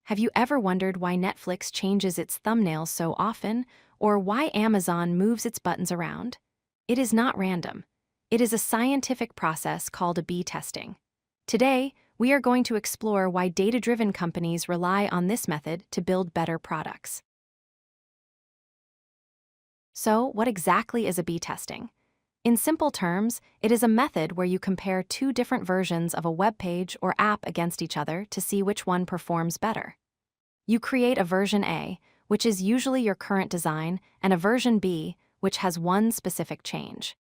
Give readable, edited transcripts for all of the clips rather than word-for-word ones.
Have you ever wondered why Netflix changes its thumbnails so often, or why Amazon moves its buttons around? It is not random. It is a scientific process called A/B testing. Today, we are going to explore why data-driven companies rely on this method to build better products. So, what exactly is A/B testing? In simple terms, it is a method where you compare two different versions of a web page or app against each other to see which one performs better. You create a version A, which is usually your current design, and a version B, which has one specific change.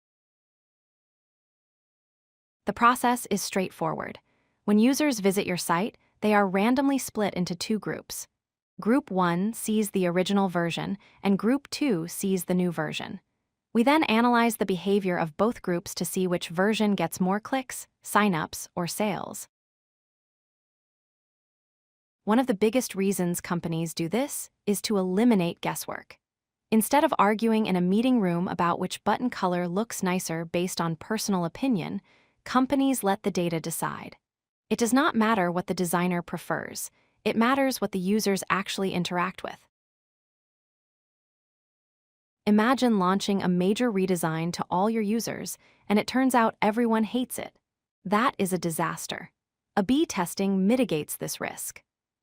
The process is straightforward. When users visit your site, they are randomly split into two groups. Group 1 sees the original version, and Group 2 sees the new version. We then analyze the behavior of both groups to see which version gets more clicks, signups, or sales. One of the biggest reasons companies do this is to eliminate guesswork. Instead of arguing in a meeting room about which button color looks nicer based on personal opinion, companies let the data decide. It does not matter what the designer prefers. It matters what the users actually interact with. Imagine launching a major redesign to all your users, and it turns out everyone hates it. That is a disaster. A/B testing mitigates this risk.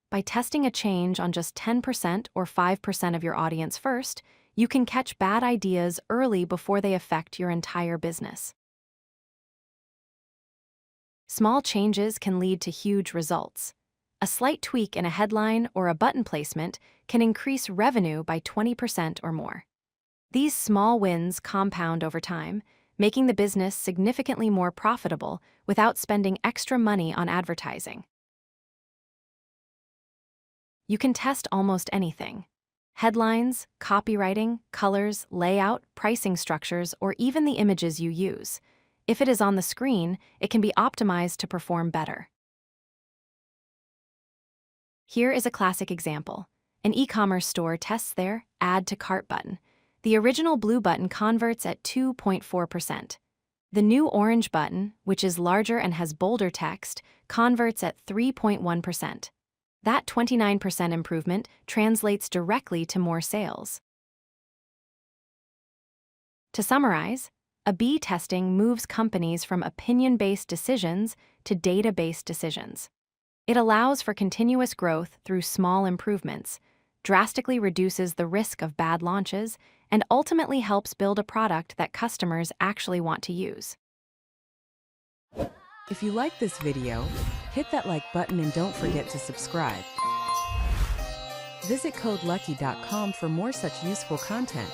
By testing a change on just 10% or 5% of your audience first, you can catch bad ideas early before they affect your entire business. Small changes can lead to huge results. A slight tweak in a headline or a button placement can increase revenue by 20% or more. These small wins compound over time, making the business significantly more profitable without spending extra money on advertising. You can test almost anything. Headlines, copywriting, colors, layout, pricing structures, or even the images you use. If it is on the screen, it can be optimized to perform better. Here is a classic example. An e-commerce store tests their Add to Cart button. The original blue button converts at 2.4%. The new orange button, which is larger and has bolder text, converts at 3.1%. That 29% improvement translates directly to more sales. To summarize, A/B testing moves companies from opinion-based decisions to data-based decisions. It allows for continuous growth through small improvements, drastically reduces the risk of bad launches, and ultimately helps build a product that customers actually want to use. If you like this video, hit that like button and don't forget to subscribe. Visit codelucky.com for more such useful content.